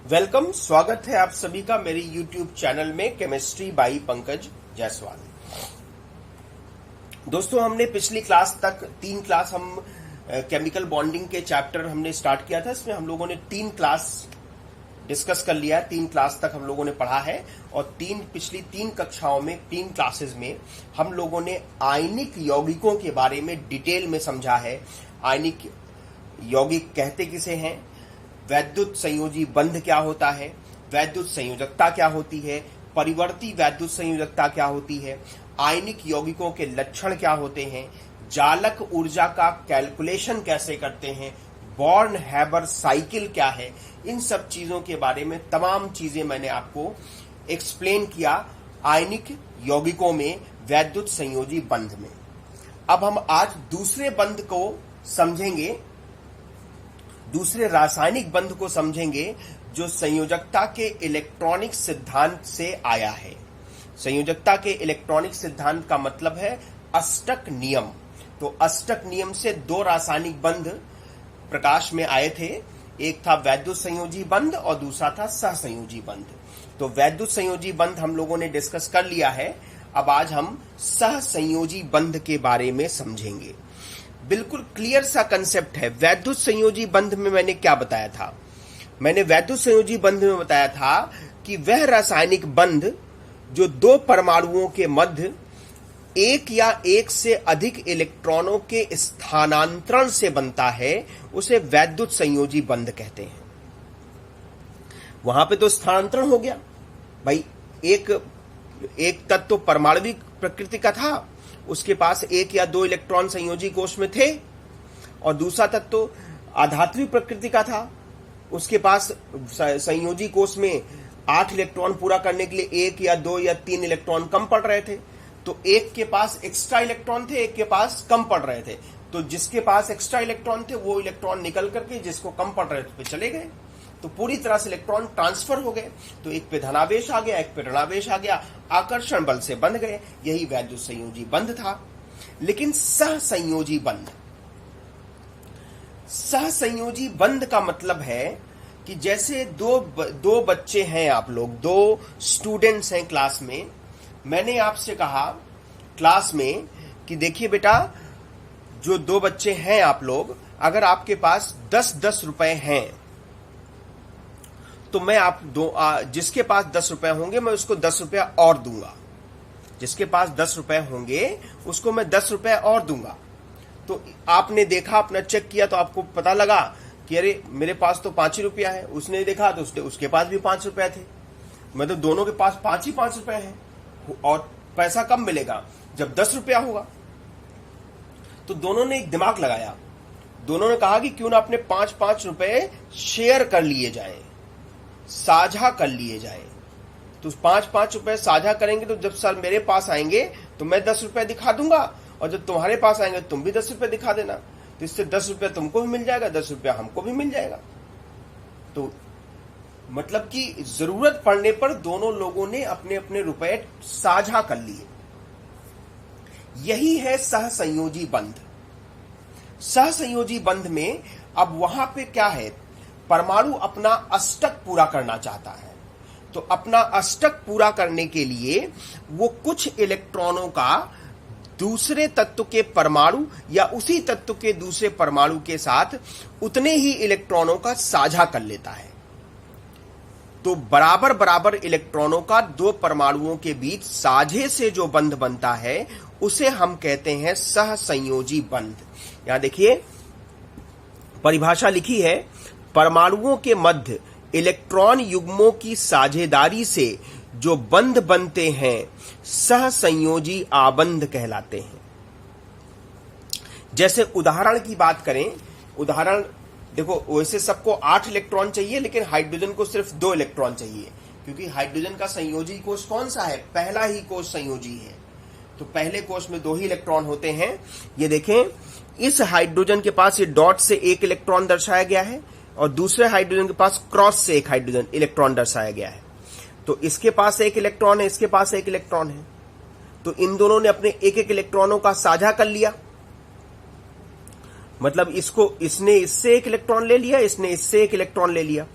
Welcome, स्वागत है आप सभी का मेरे YouTube चैनल में केमिस्ट्री बाई पंकज जायसवाल। दोस्तों, हमने पिछली क्लास तक 3 क्लास हम केमिकल बॉन्डिंग के चैप्टर हमने स्टार्ट किया था। इसमें हम लोगों ने 3 क्लास डिस्कस कर लिया है। 3 क्लास तक हम लोगों ने पढ़ा है और पिछली 3 कक्षाओं में 3 क्लासेस में हम लोगों ने आयनिक यौगिकों के बारे में डिटेल में समझा है। आयनिक यौगिक कहते किसे हैं, वैद्युत संयोजी बंध क्या होता है, वैद्युत संयोजकता क्या होती है, परिवर्ती वैद्युत संयोजकता क्या होती है, आयनिक यौगिकों के लक्षण क्या होते हैं, जालक ऊर्जा का कैलकुलेशन कैसे करते हैं, बॉर्न हैबर साइकिल क्या है, इन सब चीजों के बारे में तमाम चीजें मैंने आपको एक्सप्लेन किया आयनिक यौगिकों में, वैद्युत संयोजी बंध में। अब हम आज दूसरे बंध को समझेंगे, दूसरे रासायनिक बंध को समझेंगे जो संयोजकता के इलेक्ट्रॉनिक सिद्धांत से आया है। संयोजकता के इलेक्ट्रॉनिक सिद्धांत का मतलब है अष्टक नियम। तो अष्टक नियम से 2 रासायनिक बंध प्रकाश में आए थे। एक था वैद्युत संयोजी बंध और दूसरा था सहसंयोजी बंध। तो वैद्युत संयोजी बंध हम लोगों ने डिस्कस कर लिया है। अब आज हम सहसंयोजी बंध के बारे में समझेंगे। बिल्कुल क्लियर सा कंसेप्ट है। वैद्युत संयोजी बंध में मैंने क्या बताया था? मैंने वैद्युत संयोजी बंध में बताया था कि वह रासायनिक बंध जो 2 परमाणुओं के मध्य एक या एक से अधिक इलेक्ट्रॉनों के स्थानांतरण से बनता है, उसे वैद्युत संयोजी बंध कहते हैं। वहां पे तो स्थानांतरण हो गया भाई। एक तत्व परमाणविक प्रकृति का था, उसके पास 1 या 2 इलेक्ट्रॉन संयोजी कोश में थे, और दूसरा तत्व आधात्विक प्रकृति का था, उसके पास संयोजी कोश में 8 इलेक्ट्रॉन पूरा करने के लिए 1 या 2 या 3 इलेक्ट्रॉन कम पड़ रहे थे। तो एक के पास एक्स्ट्रा इलेक्ट्रॉन थे, एक के पास कम पड़ रहे थे। तो जिसके पास एक्स्ट्रा इलेक्ट्रॉन थे वो इलेक्ट्रॉन निकल करके जिसको कम पड़ रहे थे पे चले गए। तो पूरी तरह से इलेक्ट्रॉन ट्रांसफर हो गए। तो एक पे धनावेश आ गया, एक पे ऋणावेश आ गया, आकर्षण बल से बंध गए। यही वैद्युत संयोजी बंध था। लेकिन सहसंयोजी बंध, सहसंयोजी बंध का मतलब है कि जैसे दो बच्चे हैं, आप लोग 2 स्टूडेंट्स हैं क्लास में। मैंने आपसे कहा क्लास में कि देखिए बेटा, जो 2 बच्चे हैं आप लोग, अगर आपके पास 10-10 रुपए हैं तो मैं जिसके पास 10 रुपए होंगे मैं उसको 10 रुपया और दूंगा। जिसके पास 10 रुपए होंगे उसको मैं 10 रुपए और दूंगा। तो आपने देखा, अपना चेक किया तो आपको पता लगा कि अरे मेरे पास तो 5 ही रुपया है। उसने देखा तो उसके पास भी 5 रुपए थे। मतलब दोनों के पास 5 ही 5 रुपए हैं। और पैसा कब मिलेगा? जब 10 रुपया होगा। तो दोनों ने एक दिमाग लगाया। दोनों ने कहा कि क्यों ना अपने 5-5 रुपए शेयर कर लिए जाए, साझा कर लिए जाए। तो 5-5 रुपए साझा करेंगे तो जब सर मेरे पास आएंगे तो मैं 10 रुपए दिखा दूंगा, और जब तुम्हारे पास आएंगे तुम भी 10 रुपए दिखा देना। तो इससे 10 रुपया तुमको भी मिल जाएगा, 10 रुपया हमको भी मिल जाएगा। तो मतलब कि जरूरत पड़ने पर दोनों लोगों ने अपने अपने रुपए साझा कर लिए। यही है सहसंयोजी बंध। सहसंयोजी बंध में अब वहां पे क्या है, परमाणु अपना अष्टक पूरा करना चाहता है। तो अपना अष्टक पूरा करने के लिए वो कुछ इलेक्ट्रॉनों का दूसरे तत्व के परमाणु या उसी तत्व के दूसरे परमाणु के साथ उतने ही इलेक्ट्रॉनों का साझा कर लेता है। तो बराबर बराबर इलेक्ट्रॉनों का 2 परमाणुओं के बीच साझे से जो बंध बनता है उसे हम कहते हैं सहसंयोजी बंध। यहां देखिए परिभाषा लिखी है, परमाणुओं के मध्य इलेक्ट्रॉन युग्मों की साझेदारी से जो बंध बनते हैं सहसंयोजी आबंध कहलाते हैं। जैसे उदाहरण की बात करें, उदाहरण देखो, वैसे सबको 8 इलेक्ट्रॉन चाहिए, लेकिन हाइड्रोजन को सिर्फ 2 इलेक्ट्रॉन चाहिए, क्योंकि हाइड्रोजन का संयोजी कोष कौन सा है? पहला ही कोष संयोजी है। तो पहले कोष में 2 ही इलेक्ट्रॉन होते हैं। ये देखें, इस हाइड्रोजन के पास ये डॉट से 1 इलेक्ट्रॉन दर्शाया गया है, और दूसरे हाइड्रोजन के पास क्रॉस से 1 हाइड्रोजन इलेक्ट्रॉन दर्शाया गया है। तो इसके पास 1 इलेक्ट्रॉन है, इसके पास 1 इलेक्ट्रॉन है। तो इन दोनों ने अपने 1-1 इलेक्ट्रॉनों का साझा कर लिया। मतलब इसने इससे 1 इलेक्ट्रॉन ले लिया, इसने इससे 1 इलेक्ट्रॉन ले लिया।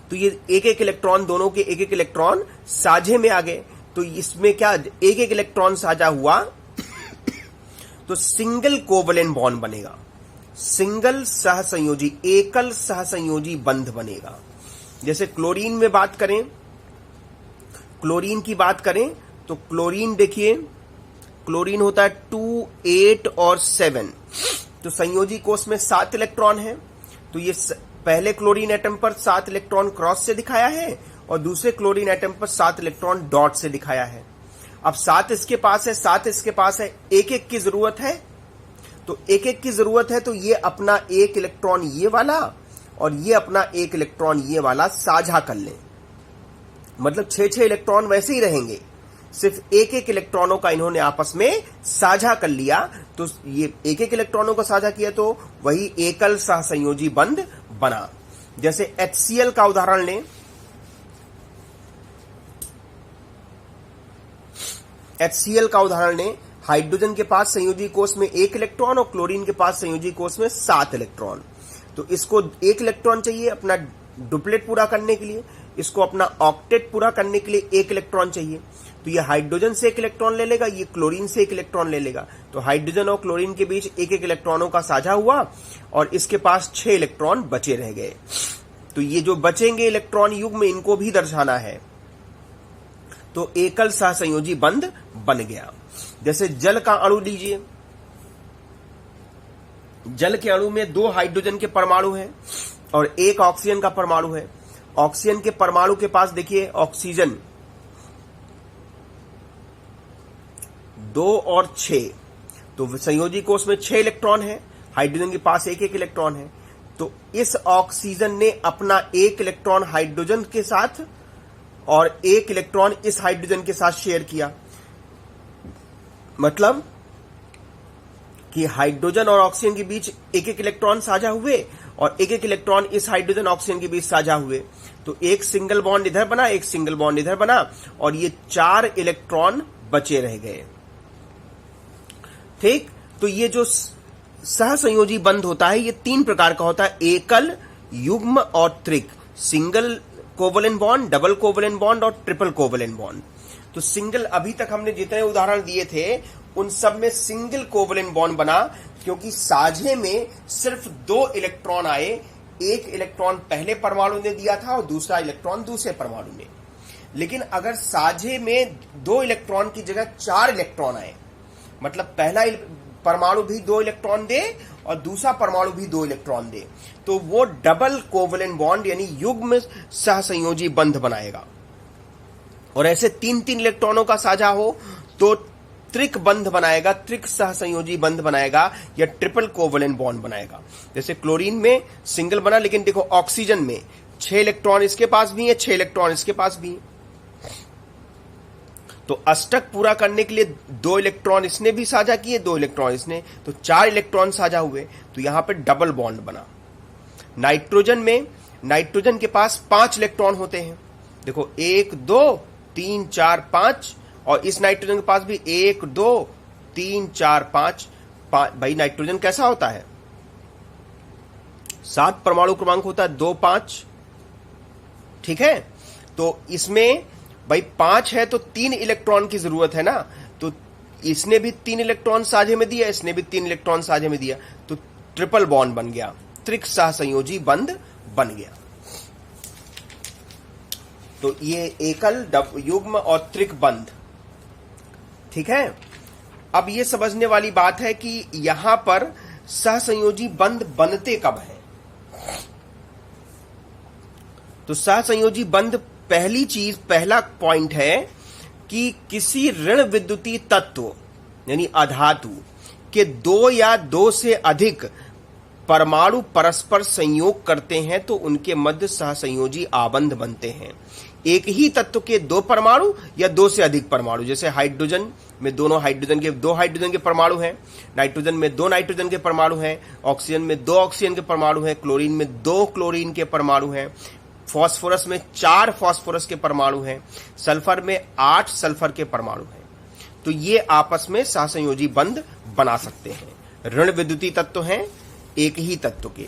तो ये एक एक इलेक्ट्रॉन, दोनों के एक एक इलेक्ट्रॉन साझे में आ गए। तो इसमें क्या एक एक इलेक्ट्रॉन साझा हुआ तो सिंगल कोवलेंट बॉन्ड बनेगा, सिंगल सहसंयोजी, एकल सहसंयोजी बंध बनेगा। जैसे क्लोरीन में बात करें, क्लोरीन की बात करें तो क्लोरीन देखिए, क्लोरीन होता है 2, 8 और 7। तो संयोजी कोष में 7 इलेक्ट्रॉन है। तो ये पहले क्लोरीन एटम पर 7 इलेक्ट्रॉन क्रॉस से दिखाया है और दूसरे क्लोरीन एटम पर 7 इलेक्ट्रॉन डॉट से दिखाया है। अब 7 इसके पास है, 7 इसके पास है, एक एक की जरूरत है। तो एक एक की जरूरत है तो ये अपना एक इलेक्ट्रॉन ये वाला और ये अपना एक इलेक्ट्रॉन ये वाला साझा कर लें। मतलब 6-6 इलेक्ट्रॉन वैसे ही रहेंगे, सिर्फ एक एक इलेक्ट्रॉनों का इन्होंने आपस में साझा कर लिया। तो ये एक एक इलेक्ट्रॉनों का साझा किया तो वही एकल सहसंयोजी बंध बना। जैसे HCl का उदाहरण लें, HCl का उदाहरण लें, हाइड्रोजन के पास संयोजी कोष में 1 इलेक्ट्रॉन और क्लोरीन के पास संयोजी कोष में 7 इलेक्ट्रॉन। तो इसको 1 इलेक्ट्रॉन चाहिए अपना डुप्लेट पूरा करने के लिए, इसको अपना ऑक्टेट पूरा करने के लिए 1 इलेक्ट्रॉन चाहिए। तो ये हाइड्रोजन से 1 इलेक्ट्रॉन ले लेगा, ये क्लोरीन से 1 इलेक्ट्रॉन ले लेगा। तो हाइड्रोजन और क्लोरीन के बीच एक एक इलेक्ट्रॉनों का साझा हुआ और इसके पास 6 इलेक्ट्रॉन बचे रह गए। तो ये जो बचेंगे इलेक्ट्रॉन युग्म, इनको भी दर्शाना है। तो एकल सहसंयोजी बंध बन गया। जैसे जल का अणु लीजिए, जल के अणु में 2 हाइड्रोजन के परमाणु हैं और 1 ऑक्सीजन का परमाणु है। ऑक्सीजन के परमाणु के पास देखिए ऑक्सीजन 2 और 6, तो संयोजी कोष में 6 इलेक्ट्रॉन है, हाइड्रोजन के पास 1 इलेक्ट्रॉन है। तो इस ऑक्सीजन ने अपना 1 इलेक्ट्रॉन हाइड्रोजन के साथ और 1 इलेक्ट्रॉन इस हाइड्रोजन के साथ शेयर किया। मतलब कि हाइड्रोजन और ऑक्सीजन के बीच 1 इलेक्ट्रॉन साझा हुए और 1 इलेक्ट्रॉन इस हाइड्रोजन ऑक्सीजन के बीच साझा हुए। तो एक सिंगल बॉन्ड इधर बना, एक सिंगल बॉन्ड इधर बना और ये 4 इलेक्ट्रॉन बचे रह गए। ठीक, तो ये जो सहसंयोजी बंध होता है ये 3 प्रकार का होता है, एकल, युग्म और त्रिक। Single covalent bond, double covalent bond और ट्रिपल कोवलेंट बॉन्ड। तो सिंगल, अभी तक हमने जितने उदाहरण दिए थे उन सब में सिंगल कोवलेंट बॉन्ड बना, क्योंकि साझे में सिर्फ 2 इलेक्ट्रॉन आए। 1 इलेक्ट्रॉन पहले परमाणु ने दिया था और दूसरा इलेक्ट्रॉन दूसरे परमाणु ने। लेकिन अगर साझे में 2 इलेक्ट्रॉन की जगह 4 इलेक्ट्रॉन आए, मतलब पहला परमाणु भी 2 इलेक्ट्रॉन दे और दूसरा परमाणु भी 2 इलेक्ट्रॉन दे, तो वो डबल कोवलेंट बॉन्ड यानी युग्म सहसंयोजी बंध बनाएगा। और ऐसे 3-3 इलेक्ट्रॉनों का साझा हो तो त्रिक बंध बनाएगा, त्रिक सहसंयोजी बंध बनाएगा या ट्रिपल कोवलेंट बॉन्ड बनाएगा। जैसे क्लोरीन में सिंगल बना, लेकिन देखो ऑक्सीजन में 6 इलेक्ट्रॉन इसके पास भी है, 6 इलेक्ट्रॉन इसके पास भी है। तो अष्टक पूरा करने के लिए 2 इलेक्ट्रॉन इसने भी साझा किए, 2 इलेक्ट्रॉन इसने, तो 4 इलेक्ट्रॉन साझा हुए। तो यहां पे डबल बॉन्ड बना। नाइट्रोजन में, नाइट्रोजन के पास 5 इलेक्ट्रॉन होते हैं। देखो 1, 2, 3, 4, 5 और इस नाइट्रोजन के पास भी 1, 2, 3, 4, 5। भाई नाइट्रोजन कैसा होता है? 7 परमाणु क्रमांक होता है, 2, 5। ठीक है, तो इसमें भाई 5 है तो 3 इलेक्ट्रॉन की जरूरत है ना। तो इसने भी 3 इलेक्ट्रॉन साझे में दिया, इसने भी 3 इलेक्ट्रॉन साझे में दिया, तो ट्रिपल बॉन्ड बन गया, त्रिक सहसंयोजी बंध बन गया। तो ये एकल, युग्म और त्रिक बंध। ठीक है, अब ये समझने वाली बात है कि यहां पर सहसंयोजी बंध बनते कब है। तो सहसंयोजी बंध, पहली चीज, पहला पॉइंट है कि किसी ऋण विद्युतीय तत्व यानी अधातु के 2 या 2 से अधिक परमाणु परस्पर संयोग करते हैं तो उनके मध्य सहसंयोजी आबंध बनते हैं। एक ही तत्व के 2 परमाणु या 2 से अधिक परमाणु, जैसे हाइड्रोजन में 2 हाइड्रोजन के परमाणु हैं, नाइट्रोजन में 2 नाइट्रोजन के परमाणु हैं, ऑक्सीजन में 2 ऑक्सीजन के परमाणु हैं, क्लोरीन में 2 क्लोरीन के परमाणु हैं, फास्फोरस में 4 फास्फोरस के परमाणु हैं, सल्फर में 8 सल्फर के परमाणु हैं। तो ये आपस में सहसंयोजी बंध बना सकते हैं। ऋण विद्युतीय तत्व हैं एक ही तत्व के।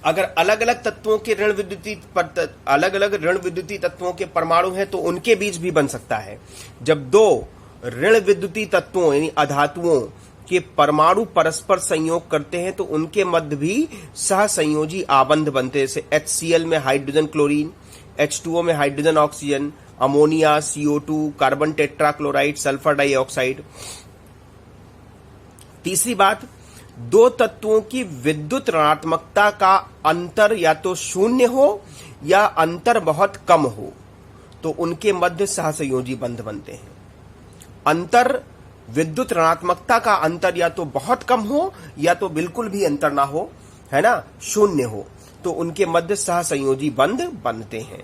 अगर अलग अलग तत्वों के अलग अलग ऋण विद्युतीय तत्वों के परमाणु हैं तो उनके बीच भी बन सकता है। जब दो ऋण विद्युतीय तत्वों यानी अधातुओं के परमाणु परस्पर संयोग करते हैं तो उनके मध्य भी सहसंयोजी आबंध बनते हैं, जैसे HCl में हाइड्रोजन क्लोरीन, H2O में hydrogen oxygen, ammonia, CO2, carbon tetrachloride, sulphur dioxide. तीसरी बात, दो तत्वों की विद्युत ऋणात्मकता का अंतर या तो शून्य हो या अंतर बहुत कम हो तो उनके मध्य सहसंयोजी बंध बनते हैं। अंतर, विद्युत ऋणात्मकता का अंतर या तो बहुत कम हो या तो बिल्कुल भी अंतर ना हो, है ना, शून्य हो, तो उनके मध्य सहसंयोजी बंध बनते हैं।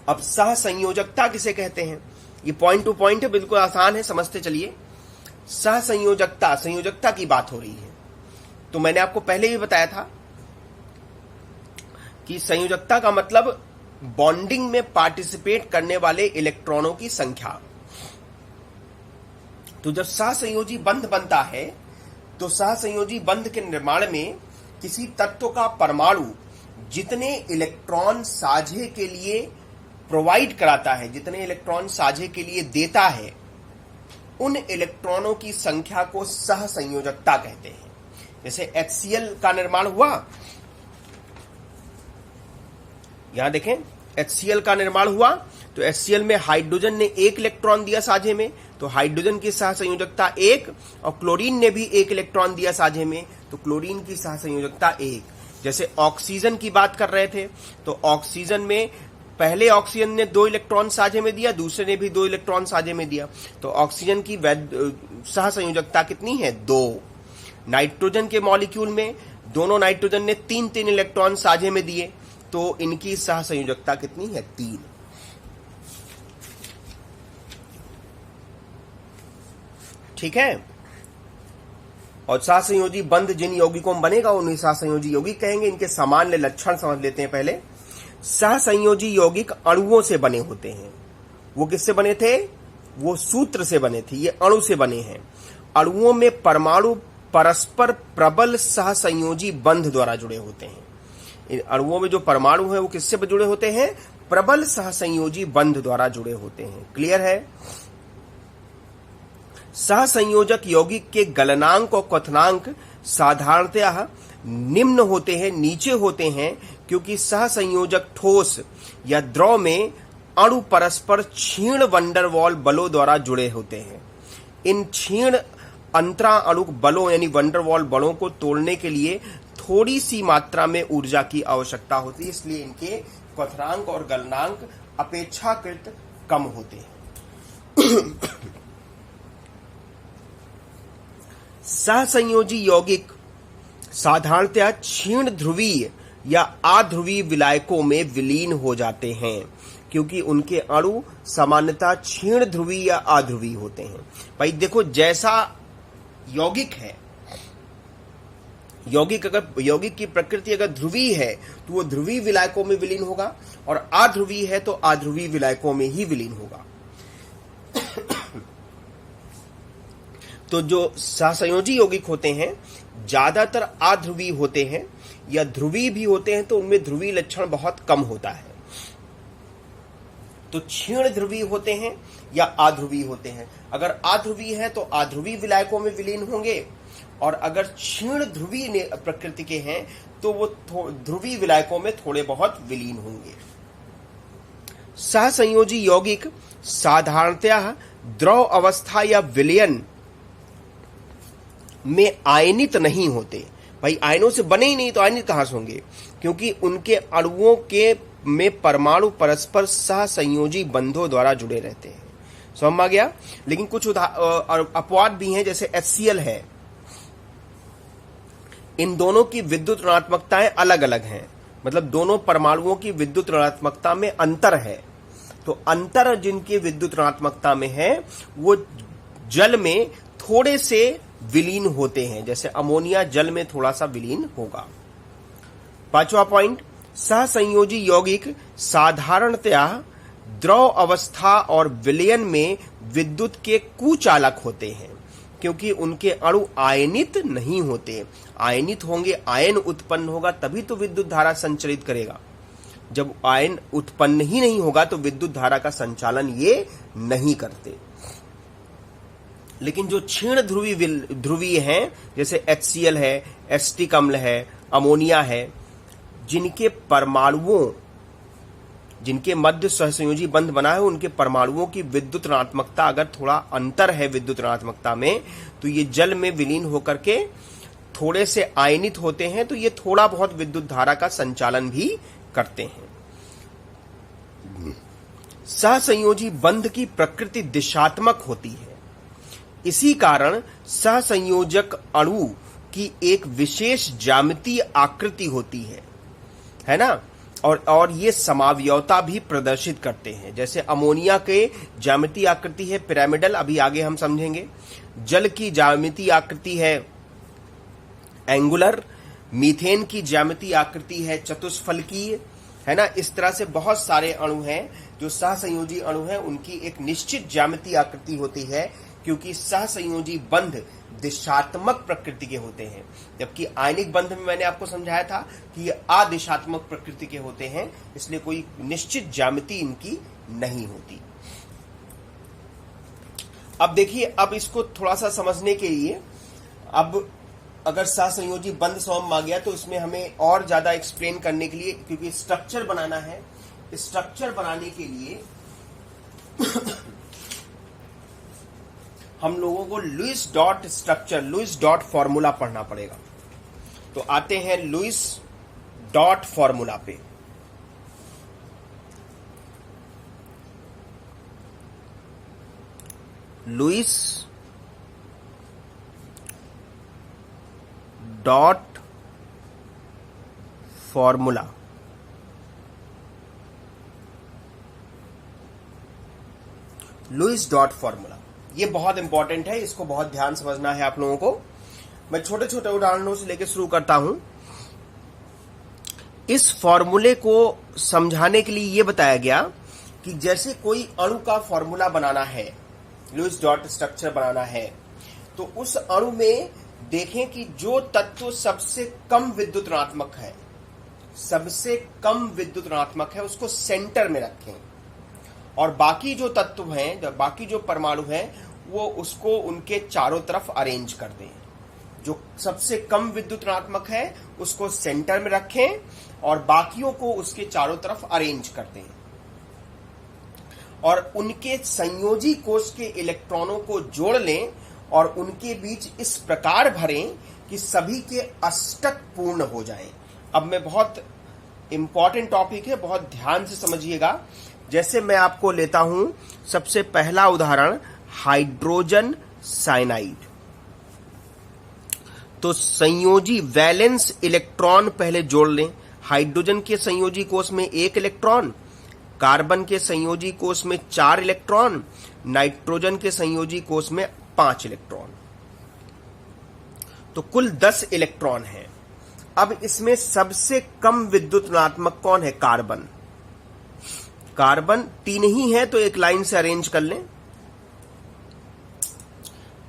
अब सहसंयोजकता किसे कहते हैं? ये पॉइंट टू पॉइंट है, बिल्कुल आसान है, समझते चलिए। सहसंयोजकता, संयोजकता की बात हो रही है। तो मैंने आपको पहले भी बताया था कि संयोजकता का मतलब बॉन्डिंग में पार्टिसिपेट करने वाले इलेक्ट्रॉनों की संख्या। तो जब सहसंयोजी बंध बनता है तो सहसंयोजी बंध के निर्माण में किसी तत्व का परमाणु जितने इलेक्ट्रॉन साझे के लिए प्रोवाइड कराता है, जितने इलेक्ट्रॉन साझे के लिए देता है, उन इलेक्ट्रॉनों की संख्या को सहसंयोजकता कहते हैं। जैसे HCl का निर्माण हुआ, यहां देखें HCl का निर्माण हुआ तो HCl में हाइड्रोजन ने एक इलेक्ट्रॉन दिया साझे में, तो हाइड्रोजन की सहसंयोजकता 1, और क्लोरीन ने भी एक इलेक्ट्रॉन दिया साझे में, तो क्लोरीन की सहसंयोजकता 1। जैसे ऑक्सीजन की बात कर रहे थे तो ऑक्सीजन में पहले ऑक्सीजन ने 2 इलेक्ट्रॉन साझे में दिया, दूसरे ने भी 2 इलेक्ट्रॉन साझे में दिया, तो ऑक्सीजन की सहसंयोजकता कितनी है? 2। नाइट्रोजन के मॉलिक्यूल में दोनों नाइट्रोजन ने 3-3 इलेक्ट्रॉन साझे में दिए, तो इनकी सहसंयोजकता कितनी है? 3। ठीक है। और सहसंयोजी बंध जिन यौगिकों में बनेगा उन्हें सहसंयोजी यौगिक कहेंगे। इनके सामान्य लक्षण समझ लेते हैं पहले। सहसंयोजी यौगिक अणुओं से बने होते हैं। वो किससे बने थे? वो सूत्र से बने थे, ये अणु से बने हैं। अणुओं में परमाणु परस्पर प्रबल सहसंयोजी बंध द्वारा जुड़े होते हैं। इन अणुओं में जो परमाणु है वो किससे जुड़े होते हैं? प्रबल सहसंयोजी बंध द्वारा जुड़े होते हैं। क्लियर है? सहसंयोजक यौगिक के गलनांक और क्वथनांक साधारणतः निम्न होते हैं, नीचे होते हैं, क्योंकि सहसंयोजक ठोस या द्रव में अणु परस्पर क्षीण वंडरवॉल बलों द्वारा जुड़े होते हैं। इन क्षीण अंतराअणुक बलों यानी वंडरवॉल बलों को तोड़ने के लिए थोड़ी सी मात्रा में ऊर्जा की आवश्यकता होती है, इसलिए इनके क्वथनांक और गलनांक अपेक्षाकृत कम होते हैं। सहसंयोजी यौगिक साधारणतः क्षीण ध्रुवीय या अध्रुवीय विलायकों में विलीन हो जाते हैं, क्योंकि उनके अणु सामान्यतः क्षीण ध्रुवीय या अध्रुवीय होते हैं। भाई देखो, जैसा यौगिक है, यौगिक की प्रकृति अगर ध्रुवीय है तो वो ध्रुवीय विलायकों में विलीन होगा, और अध्रुवीय है तो अध्रुवीय विलायकों में ही विलीन होगा। तो जो सहसंयोजी यौगिक होते हैं ज्यादातर अध्रुवीय होते हैं या ध्रुवीय भी होते हैं, तो उनमें ध्रुवीय लक्षण बहुत कम होता है। तो क्षीण ध्रुवीय होते हैं या अध्रुवीय होते हैं। अगर अध्रुवीय है तो अध्रुवीय विलायकों में विलीन होंगे, और अगर क्षीण ध्रुवीय प्रकृति के हैं तो वो ध्रुवीय विलायकों में थोड़े बहुत विलीन होंगे। सहसंयोजी यौगिक साधारणतः द्रव अवस्था या विलयन में आयनित नहीं होते। भाई आयनों से बने ही नहीं तो आयनित कहां से होंगे? क्योंकि उनके अणुओं के में परमाणु परस्पर सहसंयोजी बंधों द्वारा जुड़े रहते हैं। समझ आ गया? लेकिन कुछ अपवाद भी हैं, जैसे HCl है। इन दोनों की विद्युत ऋणात्मकताएं अलग अलग हैं, मतलब दोनों परमाणुओं की विद्युत ऋणात्मकता में अंतर है। तो अंतर जिनकी विद्युत ऋणात्मकता में है वो जल में थोड़े से विलीन होते हैं, जैसे अमोनिया जल में थोड़ा सा विलीन होगा। 5वां पॉइंट, सहसंयोजी यौगिक साधारणतया द्रव अवस्था और विलयन में विद्युत के कुचालक होते हैं। क्योंकि उनके अणु आयनित नहीं होते। आयनित होंगे, आयन उत्पन्न होगा तभी तो विद्युत धारा संचालित करेगा। जब आयन उत्पन्न ही नहीं होगा तो विद्युत धारा का संचालन ये नहीं करते। लेकिन जो क्षीण ध्रुवीय हैं, जैसे HCl है, एसिटिक अम्ल है, अमोनिया है, जिनके परमाणुओं, जिनके मध्य सहसंयोजी बंध बना है, उनके परमाणुओं की विद्युत ऋणात्मकता अगर थोड़ा अंतर है विद्युत ऋणात्मकता में, तो ये जल में विलीन होकर के थोड़े से आयनित होते हैं, तो ये थोड़ा बहुत विद्युत धारा का संचालन भी करते हैं। सहसंयोजी बंध की प्रकृति दिशात्मक होती है। इसी कारण सहसंयोजक अणु की एक विशेष ज्यामितीय आकृति होती है ना, और ये समावयवता भी प्रदर्शित करते हैं। जैसे अमोनिया के ज्यामितीय आकृति है पिरामिडल, अभी आगे हम समझेंगे। जल की ज्यामितीय आकृति है एंगुलर, मीथेन की ज्यामितीय आकृति है चतुष्फलकीय, है ना। इस तरह से बहुत सारे अणु हैं जो सहसंयोजी अणु हैं, उनकी एक निश्चित ज्यामितीय आकृति होती है, क्योंकि सहसंयोजी बंध दिशात्मक प्रकृति के होते हैं, जबकि आयनिक बंध में मैंने आपको समझाया था कि ये अदिशात्मक प्रकृति के होते हैं, इसलिए कोई निश्चित ज्यामिति इनकी नहीं होती। अब देखिए, अब इसको थोड़ा सा समझने के लिए, अब अगर सहसंयोजी बंध समझ आ गया तो इसमें हमें और ज्यादा एक्सप्लेन करने के लिए, क्योंकि स्ट्रक्चर बनाना है, स्ट्रक्चर बनाने के लिए हम लोगों को Lewis dot structure, Lewis dot formula पढ़ना पड़ेगा। तो आते हैं लुईस डॉट फॉर्मूला पे। Lewis dot formula. Lewis dot formula ये बहुत इंपॉर्टेंट है, इसको बहुत ध्यान समझना है आप लोगों को। मैं छोटे छोटे उदाहरणों से लेकर शुरू करता हूं। इस फॉर्मूले को समझाने के लिए यह बताया गया कि जैसे कोई अणु का फॉर्मूला बनाना है, लुईस डॉट स्ट्रक्चर बनाना है, तो उस अणु में देखें कि जो तत्व सबसे कम विद्युत ऋणात्मक है, सबसे कम विद्युत ऋणात्मक है, उसको सेंटर में रखें, और बाकी जो तत्व हैं, बाकी जो परमाणु हैं, वो उसको उनके चारों तरफ अरेंज कर दें। जो सबसे कम विद्युत ऋणात्मक है उसको सेंटर में रखें और बाकियों को उसके चारों तरफ अरेंज कर दें, और उनके संयोजी कोश के इलेक्ट्रॉनों को जोड़ लें और उनके बीच इस प्रकार भरें कि सभी के अष्टक पूर्ण हो जाएं। अब मैं बहुत इंपॉर्टेंट टॉपिक है, बहुत ध्यान से समझिएगा। जैसे मैं आपको लेता हूं सबसे पहला उदाहरण, हाइड्रोजन साइनाइड। तो संयोजी वैलेंस इलेक्ट्रॉन पहले जोड़ लें। हाइड्रोजन के संयोजी कोश में 1 इलेक्ट्रॉन, कार्बन के संयोजी कोश में 4 इलेक्ट्रॉन, नाइट्रोजन के संयोजी कोश में 5 इलेक्ट्रॉन, तो कुल 10 इलेक्ट्रॉन हैं। अब इसमें सबसे कम विद्युत ऋणात्मक कौन है? कार्बन। कार्बन 3 ही है, तो एक लाइन से अरेंज कर लें।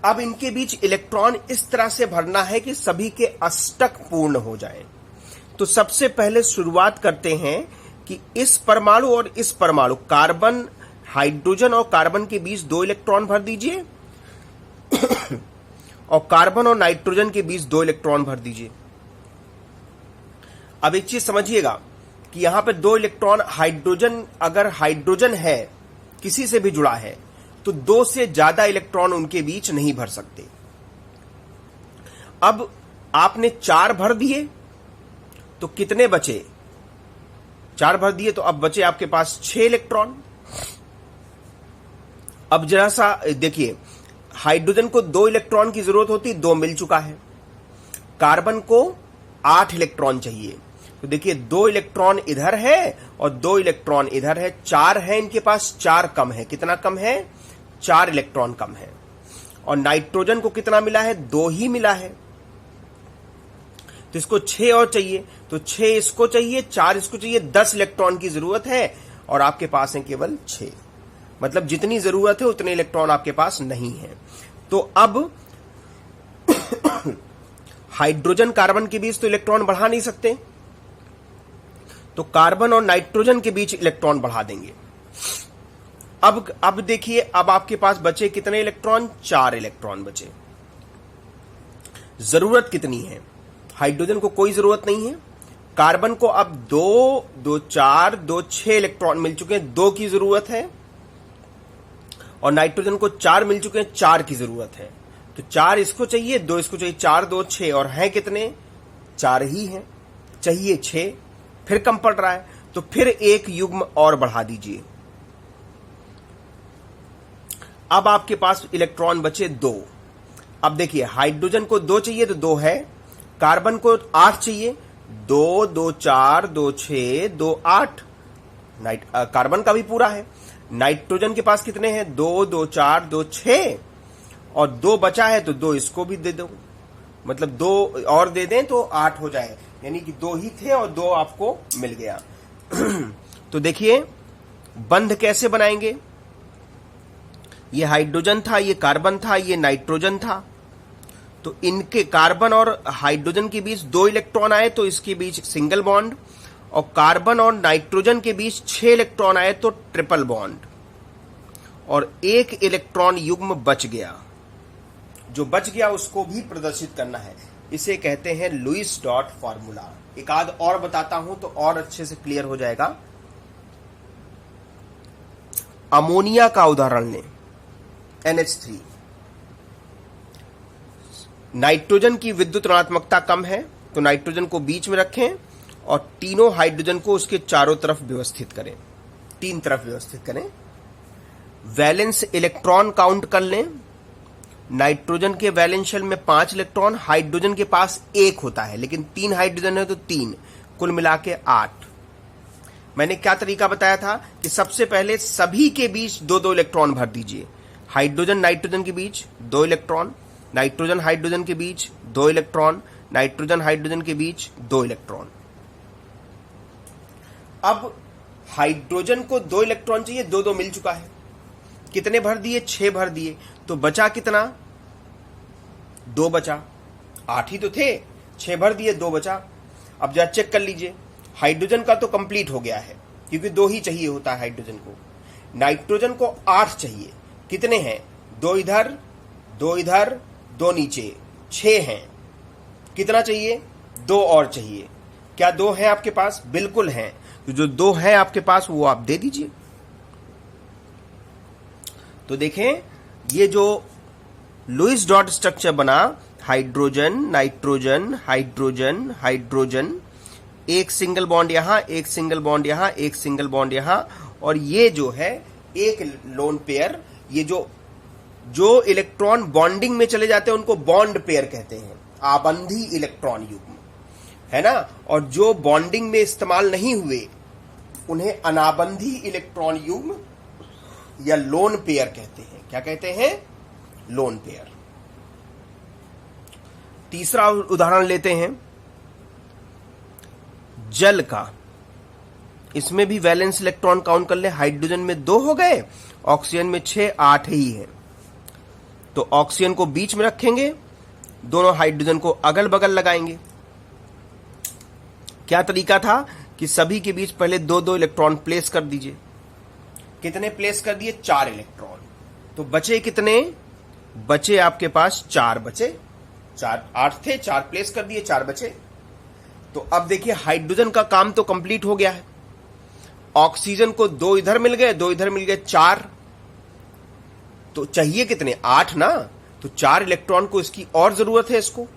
अब इनके बीच इलेक्ट्रॉन इस तरह से भरना है कि सभी के अष्टक पूर्ण हो जाएं। तो सबसे पहले शुरुआत करते हैं कि इस परमाणु और इस परमाणु, कार्बन, हाइड्रोजन और कार्बन के बीच 2 इलेक्ट्रॉन भर दीजिए और कार्बन और नाइट्रोजन के बीच 2 इलेक्ट्रॉन भर दीजिए। अब एक चीज समझिएगा कि यहां पे 2 इलेक्ट्रॉन, हाइड्रोजन, अगर हाइड्रोजन है किसी से भी जुड़ा है तो 2 से ज्यादा इलेक्ट्रॉन उनके बीच नहीं भर सकते। अब आपने 4 भर दिए तो कितने बचे? 4 भर दिए तो अब बचे आपके पास 6 इलेक्ट्रॉन। अब जरा सा देखिए, हाइड्रोजन को 2 इलेक्ट्रॉन की जरूरत होती, 2 मिल चुका है। कार्बन को 8 इलेक्ट्रॉन चाहिए, तो देखिए 2 इलेक्ट्रॉन इधर है और 2 इलेक्ट्रॉन इधर है, 4 है इनके पास, 4 कम है। कितना कम है? 4 इलेक्ट्रॉन कम है। और नाइट्रोजन को कितना मिला है? 2 ही मिला है, तो इसको 6 और चाहिए, तो 6 इसको चाहिए, 4 इसको चाहिए, 10 इलेक्ट्रॉन की जरूरत है और आपके पास है केवल 6। मतलब जितनी जरूरत है उतने इलेक्ट्रॉन आपके पास नहीं है। तो अब हाइड्रोजन कार्बन के बीच तो इलेक्ट्रॉन बढ़ा नहीं सकते, तो कार्बन और नाइट्रोजन के बीच इलेक्ट्रॉन बढ़ा देंगे। अब देखिए, अब आपके पास बचे कितने इलेक्ट्रॉन? 4 इलेक्ट्रॉन बचे। जरूरत कितनी है? हाइड्रोजन को कोई जरूरत नहीं है। कार्बन को अब 2, 2, 4, 2, 6 इलेक्ट्रॉन मिल चुके हैं, 2 की जरूरत है। और नाइट्रोजन को 4 मिल चुके हैं, 4 की जरूरत है। तो 4 इसको चाहिए, 2 इसको चाहिए, 4, 2, 6। और हैं कितने? 4 ही हैं, चाहिए 6। फिर कम पड़ रहा है, तो फिर एक युग्म और बढ़ा दीजिए। अब आपके पास इलेक्ट्रॉन बचे 2। अब देखिए, हाइड्रोजन को 2 चाहिए तो 2 है, कार्बन को 8 चाहिए, 2, 2, 4, 2, 6, 2, 8। कार्बन का भी पूरा है। नाइट्रोजन के पास कितने हैं? 2, 2, 4, 2, 6। और 2 बचा है तो 2 इसको भी दे दो, मतलब 2 और दे दें तो 8 हो जाए, यानी कि 2 ही थे और 2 आपको मिल गया। तो देखिए बंध कैसे बनाएंगे। ये हाइड्रोजन था, ये कार्बन था, ये नाइट्रोजन था। तो इनके कार्बन और हाइड्रोजन के बीच 2 इलेक्ट्रॉन आए तो इसके बीच सिंगल बॉन्ड, और कार्बन और नाइट्रोजन के बीच 6 इलेक्ट्रॉन आए तो ट्रिपल बॉन्ड, और 1 इलेक्ट्रॉन युग्म बच गया। जो बच गया उसको भी प्रदर्शित करना है, इसे कहते हैं लुईस डॉट फॉर्मूला। एक आध और बताता हूं तो और अच्छे से क्लियर हो जाएगा। अमोनिया का उदाहरण लें, NH3। नाइट्रोजन की विद्युत ऋणात्मकता कम है तो नाइट्रोजन को बीच में रखें और तीनों हाइड्रोजन को उसके चारों तरफ व्यवस्थित करें, 3 तरफ व्यवस्थित करें। वैलेंस इलेक्ट्रॉन काउंट कर लें। नाइट्रोजन के वैलेंस शेल में 5 इलेक्ट्रॉन, हाइड्रोजन के पास 1 होता है, लेकिन 3 हाइड्रोजन है तो 3, कुल मिला के 8। मैंने क्या तरीका बताया था कि सबसे पहले सभी के बीच 2-2 इलेक्ट्रॉन भर दीजिए। हाइड्रोजन नाइट्रोजन के बीच 2 इलेक्ट्रॉन, नाइट्रोजन हाइड्रोजन के बीच 2 इलेक्ट्रॉन, नाइट्रोजन हाइड्रोजन के बीच 2 इलेक्ट्रॉन। अब हाइड्रोजन को 2 इलेक्ट्रॉन चाहिए, 2-2 मिल चुका है। कितने भर दिए? 6 भर दिए। तो बचा कितना? 2 बचा। 8 ही तो थे, 6 भर दिए, 2 बचा। अब जरा चेक कर लीजिए, हाइड्रोजन का तो कंप्लीट हो गया है क्योंकि 2 ही चाहिए होता है हाइड्रोजन को। नाइट्रोजन को 8 चाहिए। कितने हैं? 2 इधर, 2 इधर, 2 नीचे, 6 हैं। कितना चाहिए? 2 और चाहिए। क्या 2 हैं आपके पास? बिल्कुल हैं। तो जो 2 हैं आपके पास वो आप दे दीजिए। तो देखें, ये जो लुईस डॉट स्ट्रक्चर बना, हाइड्रोजन नाइट्रोजन हाइड्रोजन हाइड्रोजन, एक सिंगल बॉन्ड यहां, एक सिंगल बॉन्ड यहां, एक सिंगल बॉन्ड यहां, और ये जो है एक लोन पेयर। ये जो इलेक्ट्रॉन बॉन्डिंग में चले जाते हैं उनको बॉन्ड पेयर कहते हैं, आबंधी इलेक्ट्रॉन युग्म, है ना। और जो बॉन्डिंग में इस्तेमाल नहीं हुए उन्हें अनाबंधी इलेक्ट्रॉन युग्म या लोन पेयर कहते हैं। क्या कहते हैं? Lone pair. तीसरा उदाहरण लेते हैं जल का। इसमें भी वैलेंस इलेक्ट्रॉन काउंट कर ले। हाइड्रोजन में 2 हो गए, ऑक्सीजन में 6, 8 ही है। तो ऑक्सीजन को बीच में रखेंगे, दोनों हाइड्रोजन को अगल बगल लगाएंगे। क्या तरीका था कि सभी के बीच पहले 2-2 इलेक्ट्रॉन प्लेस कर दीजिए। कितने प्लेस कर दिए? 4 इलेक्ट्रॉन। तो बचे कितने? बचे आपके पास 4 बचे। 8 थे, 4 प्लेस कर दिए, 4 बचे। तो अब देखिए हाइड्रोजन का काम तो कंप्लीट हो गया है। ऑक्सीजन को 2 इधर मिल गए, 2 इधर मिल गए, 4। तो चाहिए कितने? 8 ना। तो 4 इलेक्ट्रॉन को इसकी और जरूरत है इसको।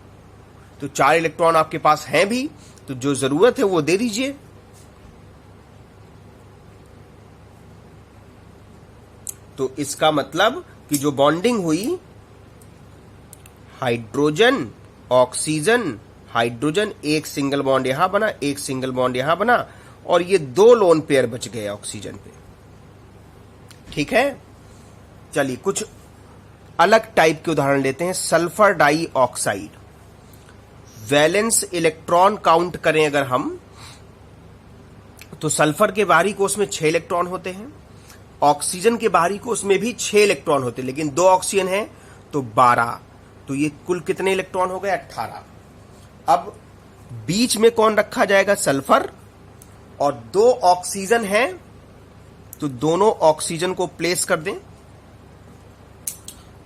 तो 4 इलेक्ट्रॉन आपके पास हैं भी, तो जो जरूरत है वो दे दीजिए। तो इसका मतलब कि जो बॉन्डिंग हुई, हाइड्रोजन ऑक्सीजन हाइड्रोजन, एक सिंगल बॉन्ड यहां बना, एक सिंगल बॉन्ड यहां बना, और ये 2 लोन पेयर बच गए ऑक्सीजन पे। ठीक है, चलिए कुछ अलग टाइप के उदाहरण लेते हैं। Sulphur dioxide. Valence electron count करें अगर हम, तो सल्फर के बाहरी कोष में 6 इलेक्ट्रॉन होते हैं, ऑक्सीजन के बाहरी कोष में भी 6 इलेक्ट्रॉन होते हैं, लेकिन 2 ऑक्सीजन है तो 12। तो ये कुल कितने इलेक्ट्रॉन हो गए? 18। अब बीच में कौन रखा जाएगा? सल्फर, और 2 ऑक्सीजन है तो दोनों ऑक्सीजन को प्लेस कर दें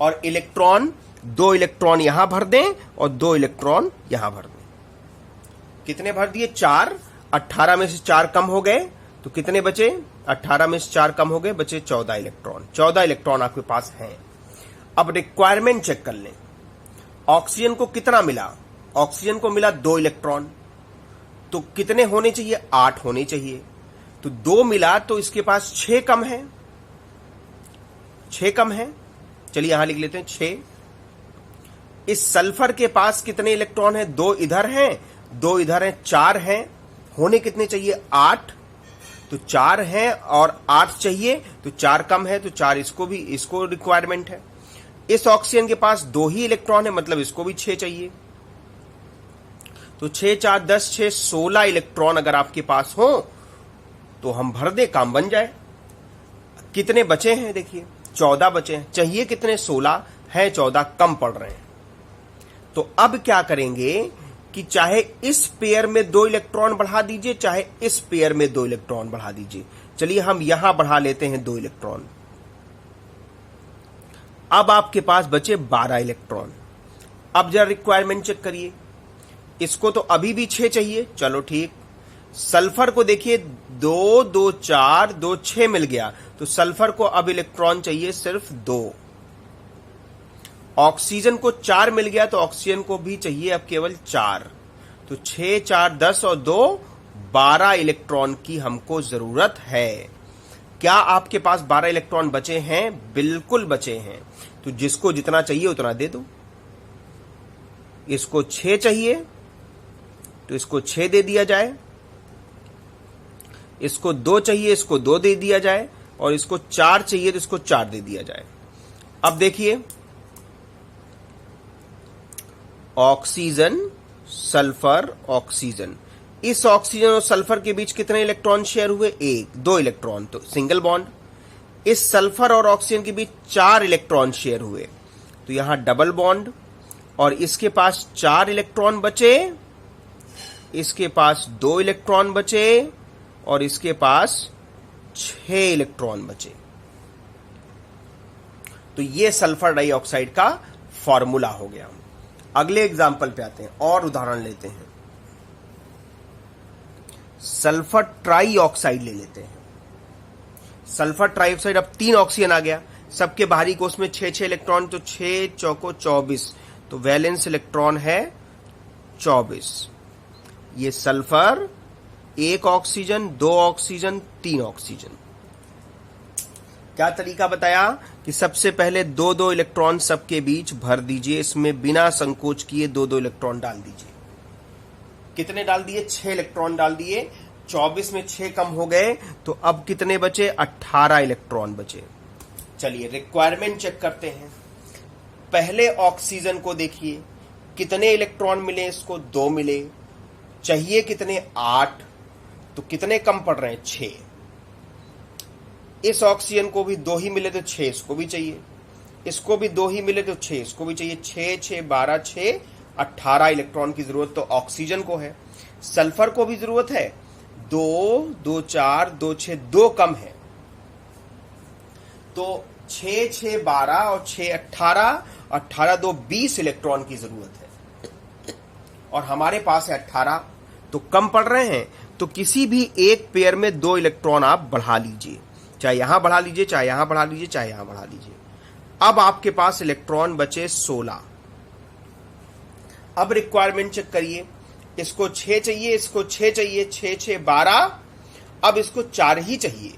और इलेक्ट्रॉन, 2 इलेक्ट्रॉन यहां भर दें और 2 इलेक्ट्रॉन यहां भर दें। कितने भर दिए? 4। 18 में से 4 कम हो गए तो कितने बचे? 18 में से 4 कम हो गए, बचे 14 इलेक्ट्रॉन। 14 इलेक्ट्रॉन आपके पास हैं। अब रिक्वायरमेंट चेक कर लें। ऑक्सीजन को कितना मिला? ऑक्सीजन को मिला 2 इलेक्ट्रॉन, तो कितने होने चाहिए? 8 होने चाहिए। तो 2 मिला तो इसके पास 6 कम है। 6 कम है, चलिए यहां लिख लेते हैं 6। इस सल्फर के पास कितने इलेक्ट्रॉन है? 2 इधर हैं, 2 इधर हैं, 4 हैं। होने कितने चाहिए? 8। तो 4 हैं और 8 चाहिए, तो 4 कम है, तो 4 इसको रिक्वायरमेंट है। इस ऑक्सीजन के पास 2 ही इलेक्ट्रॉन है, मतलब इसको भी 6 चाहिए। तो 6 4 10 6 16 इलेक्ट्रॉन अगर आपके पास हो तो हम भर दे, काम बन जाए। कितने बचे हैं? देखिए 14 बचे हैं। चाहिए कितने? 16 है, 14 कम पड़ रहे हैं। तो अब क्या करेंगे कि चाहे इस पेयर में 2 इलेक्ट्रॉन बढ़ा दीजिए, चाहे इस पेयर में 2 इलेक्ट्रॉन बढ़ा दीजिए। चलिए हम यहां बढ़ा लेते हैं 2 इलेक्ट्रॉन। अब आपके पास बचे 12 इलेक्ट्रॉन। अब जरा रिक्वायरमेंट चेक करिए। इसको तो अभी भी 6 चाहिए, चलो ठीक। सल्फर को देखिए 2 2 4 2 6 मिल गया, तो सल्फर को अब इलेक्ट्रॉन चाहिए सिर्फ 2। ऑक्सीजन को 4 मिल गया, तो ऑक्सीजन को भी चाहिए अब केवल 4। तो 6 4 10 और 2 12 इलेक्ट्रॉन की हमको जरूरत है। क्या आपके पास 12 इलेक्ट्रॉन बचे हैं? बिल्कुल बचे हैं। तो जिसको जितना चाहिए उतना दे दो। इसको 6 चाहिए तो इसको 6 दे दिया जाए, इसको 2 चाहिए, इसको 2 दे दिया जाए, और इसको 4 चाहिए तो इसको 4 दे दिया जाए। अब देखिए ऑक्सीजन, सल्फर, ऑक्सीजन। इस ऑक्सीजन और सल्फर के बीच कितने इलेक्ट्रॉन शेयर हुए? 1 2 इलेक्ट्रॉन, तो सिंगल बॉन्ड। इस सल्फर और ऑक्सीजन के बीच 4 इलेक्ट्रॉन शेयर हुए, तो यहां डबल बॉन्ड। और इसके पास 4 इलेक्ट्रॉन बचे, इसके पास 2 इलेक्ट्रॉन बचे, और इसके पास 6 इलेक्ट्रॉन बचे। तो ये सल्फर डाइऑक्साइड का फॉर्मूला हो गया। अगले एग्जाम्पल पे आते हैं और उदाहरण लेते हैं। सल्फर ट्राइऑक्साइड ले लेते हैं। सल्फर ट्राइऑक्साइड, अब 3 ऑक्सीजन आ गया, सबके बाहरी कोष में 6 इलेक्ट्रॉन, तो 6 चौको 24, तो वैलेंस इलेक्ट्रॉन है 24। ये सल्फर, 1 ऑक्सीजन, 2 ऑक्सीजन, 3 ऑक्सीजन। क्या तरीका बताया कि सबसे पहले 2 इलेक्ट्रॉन सबके बीच भर दीजिए, इसमें बिना संकोच किए 2 इलेक्ट्रॉन डाल दीजिए। कितने डाल दिए? 6 इलेक्ट्रॉन डाल दिए। 24 में 6 कम हो गए, तो अब कितने बचे? 18 इलेक्ट्रॉन बचे। चलिए रिक्वायरमेंट चेक करते हैं। पहले ऑक्सीजन को देखिए, कितने इलेक्ट्रॉन मिले? इसको 2 मिले। चाहिए कितने? 8, तो कितने कम पड़ रहे हैं? 6। इस ऑक्सीजन को भी 2 ही मिले, तो 6 इसको भी चाहिए। इसको भी 2 ही मिले, तो 6 इसको भी चाहिए। 6 6 12 6 18 इलेक्ट्रॉन की जरूरत तो ऑक्सीजन को है। सल्फर को भी जरूरत है। 2 2 4 2 6, 2 कम है, तो 6 6 12 और 6 18, 18 2 20 इलेक्ट्रॉन की जरूरत है, और हमारे पास है 18, तो कम पड़ रहे हैं। तो किसी भी एक पेयर में 2 इलेक्ट्रॉन आप बढ़ा लीजिए, चाहे यहां बढ़ा लीजिए, चाहे यहां बढ़ा लीजिए, चाहे यहां बढ़ा लीजिए। अब आपके पास इलेक्ट्रॉन बचे 16। अब रिक्वायरमेंट चेक करिए। इसको 6 चाहिए, इसको 6 चाहिए, 6 6 12, अब इसको 4 ही चाहिए,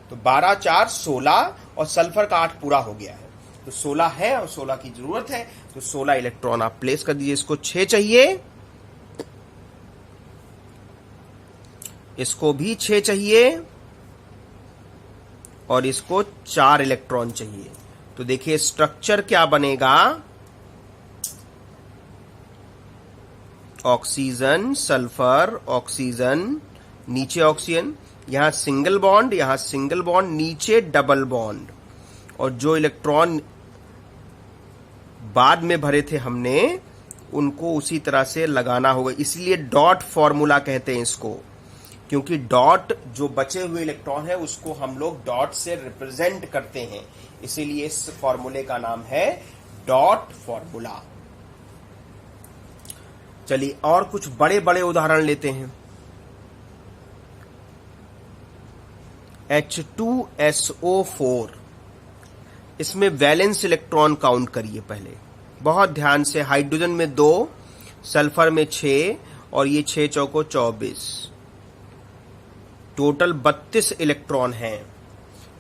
तो 12 4 16, और सल्फर का 8 पूरा हो गया है, तो 16 है और 16 की जरूरत है, तो 16 इलेक्ट्रॉन आप प्लेस कर दीजिए। इसको 6 चाहिए, इसको भी 6 चाहिए, और इसको 4 इलेक्ट्रॉन चाहिए। तो देखिए स्ट्रक्चर क्या बनेगा? ऑक्सीजन, सल्फर, ऑक्सीजन, नीचे ऑक्सीजन, यहां सिंगल बॉन्ड, यहां सिंगल बॉन्ड, नीचे डबल बॉन्ड, और जो इलेक्ट्रॉन बाद में भरे थे हमने उनको उसी तरह से लगाना होगा। इसलिए डॉट फॉर्मूला कहते हैं इसको, क्योंकि डॉट जो बचे हुए इलेक्ट्रॉन है उसको हम लोग डॉट से रिप्रेजेंट करते हैं, इसीलिए इस फॉर्मूले का नाम है डॉट फॉर्मूला। चलिए और कुछ बड़े बड़े उदाहरण लेते हैं। H2SO4, इसमें वैलेंस इलेक्ट्रॉन काउंट करिए पहले, बहुत ध्यान से। हाइड्रोजन में 2, सल्फर में 6 और ये 6 चौको 24, टोटल 32 इलेक्ट्रॉन हैं।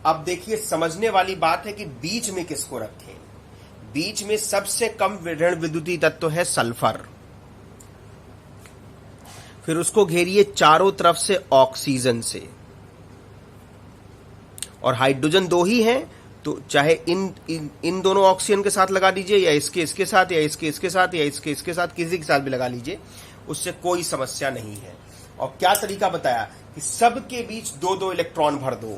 अब देखिए समझने वाली बात है कि बीच में किसको रखें। बीच में सबसे कम ऋण विद्युतीय तत्व है सल्फर, फिर उसको घेरिए चारों तरफ से ऑक्सीजन से, और हाइड्रोजन 2 ही हैं, तो चाहे इन दोनों ऑक्सीजन के साथ लगा दीजिए, या इसके साथ, या इसके साथ, या इसके साथ, किसी के साथ भी लगा लीजिए, उससे कोई समस्या नहीं है। और क्या तरीका बताया कि सबके बीच 2-2 इलेक्ट्रॉन भर दो,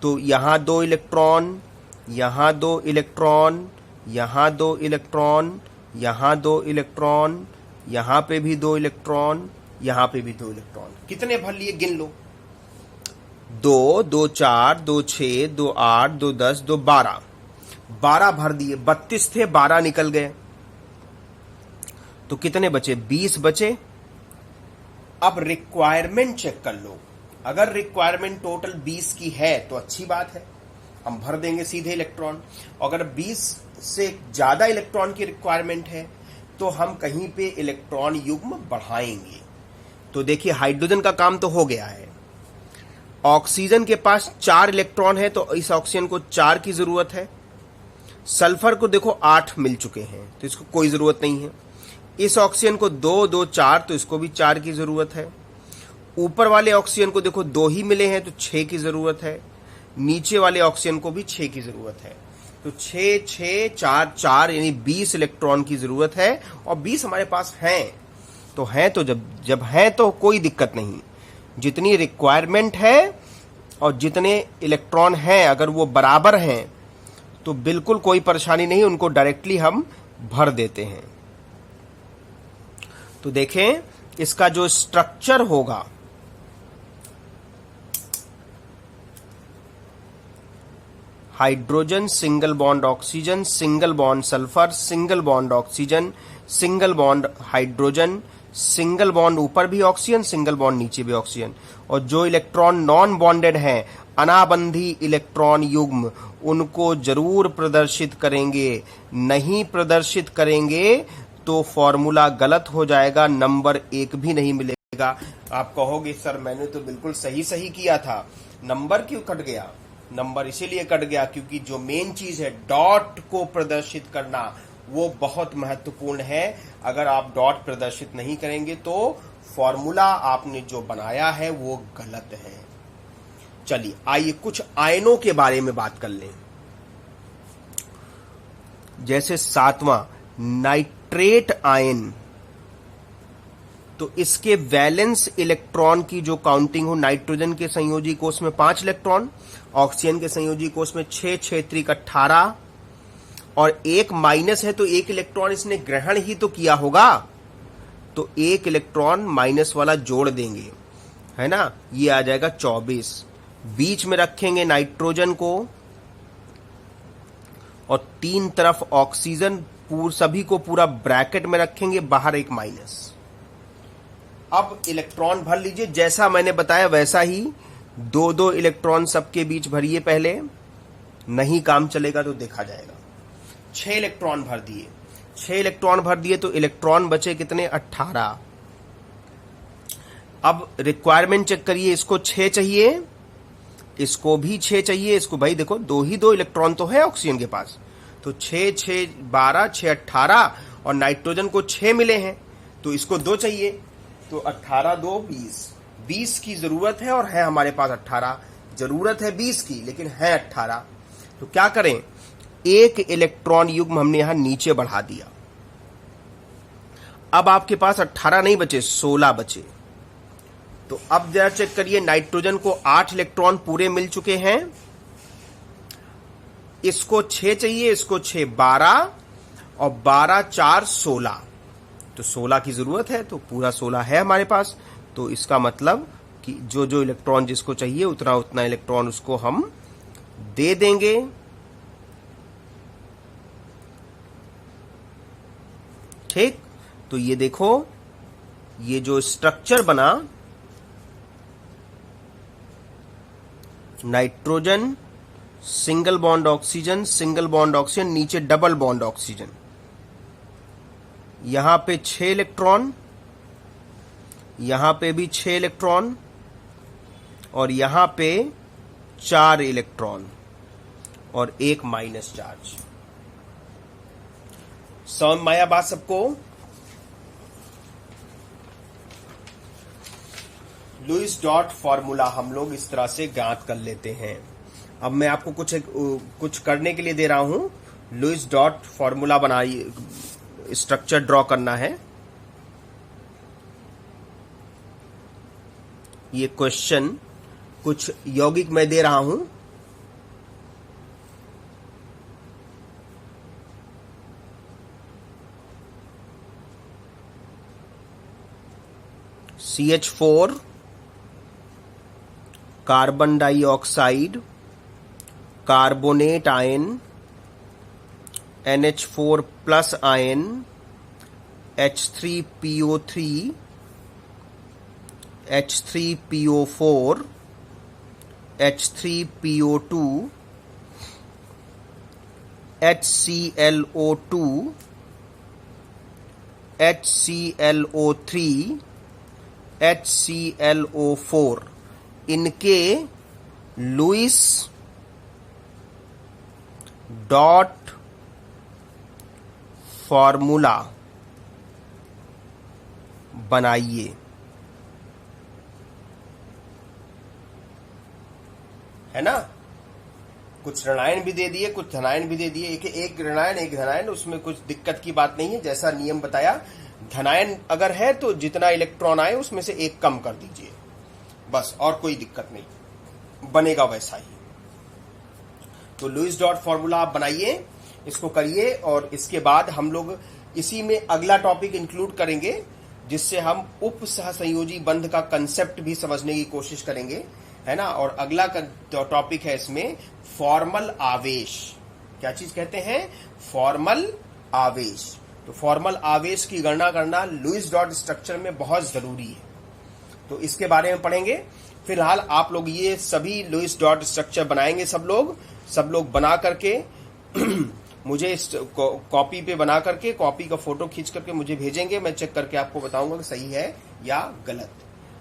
तो यहां 2 इलेक्ट्रॉन, यहां 2 इलेक्ट्रॉन, यहां 2 इलेक्ट्रॉन, यहां 2 इलेक्ट्रॉन, यहां पे भी 2 इलेक्ट्रॉन, यहां पे भी 2 इलेक्ट्रॉन। कितने भर लिए गिन लो, 2, 2 4, 2 6, 2 8, 2 10, 2 12, 12 भर दिए। 32 थे, 12 निकल गए, तो कितने बचे? 20 बचे। अब रिक्वायरमेंट चेक कर लो, अगर रिक्वायरमेंट टोटल 20 की है तो अच्छी बात है, हम भर देंगे सीधे इलेक्ट्रॉन। अगर 20 से ज्यादा इलेक्ट्रॉन की रिक्वायरमेंट है तो हम कहीं पे इलेक्ट्रॉन युग्म बढ़ाएंगे। तो देखिए हाइड्रोजन का काम तो हो गया है, ऑक्सीजन के पास 4 इलेक्ट्रॉन है, तो इस ऑक्सीजन को 4 की जरूरत है। सल्फर को देखो 8 मिल चुके हैं, तो इसको कोई जरूरत नहीं है। इस ऑक्सीजन को 2, 2, 4, तो इसको भी 4 की जरूरत है। ऊपर वाले ऑक्सीजन को देखो 2 ही मिले हैं, तो 6 की जरूरत है। नीचे वाले ऑक्सीजन को भी 6 की जरूरत है, तो 6, 6, 4, 4 यानी 20 इलेक्ट्रॉन की जरूरत है। और 20 हमारे पास हैं, तो जब है तो कोई दिक्कत नहीं। जितनी रिक्वायरमेंट है और जितने इलेक्ट्रॉन हैं अगर वो बराबर हैं तो बिल्कुल कोई परेशानी नहीं, उनको डायरेक्टली हम भर देते हैं। तो देखें इसका जो स्ट्रक्चर होगा, hydrogen single bond oxygen, single bond sulphur, single bond oxygen, single bond hydrogen, single bond ऊपर भी ऑक्सीजन, सिंगल बॉन्ड नीचे भी ऑक्सीजन। और जो इलेक्ट्रॉन नॉन बॉन्डेड हैं, अनाबंधी इलेक्ट्रॉन युग्म, उनको जरूर प्रदर्शित करेंगे। नहीं प्रदर्शित करेंगे तो फॉर्मूला गलत हो जाएगा, नंबर 1 भी नहीं मिलेगा। आप कहोगे सर मैंने तो बिल्कुल सही किया था, नंबर क्यों कट गया? नंबर इसीलिए कट गया क्योंकि जो मेन चीज है डॉट को प्रदर्शित करना, वो बहुत महत्वपूर्ण है। अगर आप डॉट प्रदर्शित नहीं करेंगे तो फॉर्मूला आपने जो बनाया है वो गलत है। चलिए आइए कुछ आयनों के बारे में बात कर लें। जैसे 7वां नाइट्रेट आयन, तो इसके वैलेंस इलेक्ट्रॉन की जो काउंटिंग हो, नाइट्रोजन के संयोजी कोष में 5 इलेक्ट्रॉन, ऑक्सीजन के संयोजी कोष में 6, 6 त्रिक 18, और 1 माइनस है तो 1 इलेक्ट्रॉन इसने ग्रहण ही तो किया होगा, तो 1 इलेक्ट्रॉन माइनस वाला जोड़ देंगे, है ना, ये आ जाएगा 24। बीच में रखेंगे नाइट्रोजन को और 3 तरफ ऑक्सीजन, सभी को पूरा ब्रैकेट में रखेंगे, बाहर 1 माइनस। अब इलेक्ट्रॉन भर लीजिए, जैसा मैंने बताया वैसा ही 2-2 इलेक्ट्रॉन सबके बीच भरिए पहले, नहीं काम चलेगा तो देखा जाएगा। 6 इलेक्ट्रॉन भर दिए, 6 इलेक्ट्रॉन भर दिए तो इलेक्ट्रॉन बचे कितने? 18। अब रिक्वायरमेंट चेक करिए, इसको 6 चाहिए, इसको भी 6 चाहिए, इसको भाई देखो 2 इलेक्ट्रॉन तो है ऑक्सीजन के पास, तो 6, 6, 12, 6, 18, और नाइट्रोजन को 6 मिले हैं तो इसको 2 चाहिए, तो 18, 2, 20। 20 की जरूरत है और है हमारे पास 18, जरूरत है 20 की लेकिन है 18, तो क्या करें? 1 इलेक्ट्रॉन युग्म हमने यहां नीचे बढ़ा दिया। अब आपके पास 18 नहीं बचे, 16 बचे। तो अब जरा चेक करिए, नाइट्रोजन को 8 इलेक्ट्रॉन पूरे मिल चुके हैं, इसको 6 चाहिए, इसको 6, 12, और 12, 4, 16, तो 16 की जरूरत है, तो पूरा 16 है हमारे पास। तो इसका मतलब कि जो जो इलेक्ट्रॉन जिसको चाहिए उतना उतना इलेक्ट्रॉन उसको हम दे देंगे। ठीक, तो ये देखो, ये जो स्ट्रक्चर बना, nitrogen, single bond oxygen, single bond oxygen, नीचे डबल बॉन्ड ऑक्सीजन, यहां पे 6 इलेक्ट्रॉन, यहां पे भी 6 इलेक्ट्रॉन, और यहां पे 4 इलेक्ट्रॉन और एक माइनस चार्ज। समझ में आया बात सबको? लुईस डॉट फॉर्मूला हम लोग इस तरह से ज्ञात कर लेते हैं। अब मैं आपको कुछ करने के लिए दे रहा हूं। लुईस डॉट फॉर्मूला बनाइए, स्ट्रक्चर ड्रॉ करना है। ये क्वेश्चन कुछ यौगिक मैं दे रहा हूं। CH4 carbon dioxide, carbonate ion, NH4 plus ion, H3PO3, H3PO4, H3PO2, HClO2, HClO3, HClO4, इनके लुईस डॉट फॉर्मूला बनाइए। है ना? कुछ ऋणायन भी दे दिए, कुछ धनायन भी दे दिए। एक ऋणायन एक धनायन, उसमें कुछ दिक्कत की बात नहीं है। जैसा नियम बताया, धनायन अगर है तो जितना इलेक्ट्रॉन आए उसमें से एक कम कर दीजिए, बस, और कोई दिक्कत नहीं, बनेगा वैसा ही। तो लुईस डॉट फॉर्मूला आप बनाइए, इसको करिए, और इसके बाद हम लोग इसी में अगला टॉपिक इंक्लूड करेंगे, जिससे हम उप सहसंयोजी बंध का कंसेप्ट भी समझने की कोशिश करेंगे, है ना। और अगला टॉपिक है इसमें फॉर्मल आवेश। क्या चीज कहते हैं? फॉर्मल आवेश। तो फॉर्मल आवेश की गणना करना लुईस डॉट स्ट्रक्चर में बहुत जरूरी है, तो इसके बारे में पढ़ेंगे। फिलहाल आप लोग ये सभी लुईस डॉट स्ट्रक्चर बनाएंगे, सब लोग बना करके मुझे इस कॉपी पे बना करके, कॉपी का फोटो खींच करके मुझे भेजेंगे। मैं चेक करके आपको बताऊंगा कि सही है या गलत।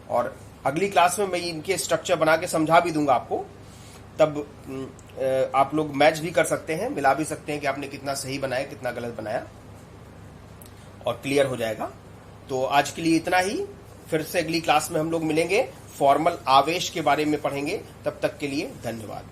और अगली क्लास में मैं इनके स्ट्रक्चर बना के समझा भी दूंगा आपको, तब आप लोग मैच भी कर सकते हैं, मिला भी सकते हैं कि आपने कितना सही बनाया, कितना गलत बनाया, और क्लियर हो जाएगा। तो आज के लिए इतना ही। फिर से अगली क्लास में हम लोग मिलेंगे, फॉर्मल आवेश के बारे में पढ़ेंगे। तब तक के लिए धन्यवाद।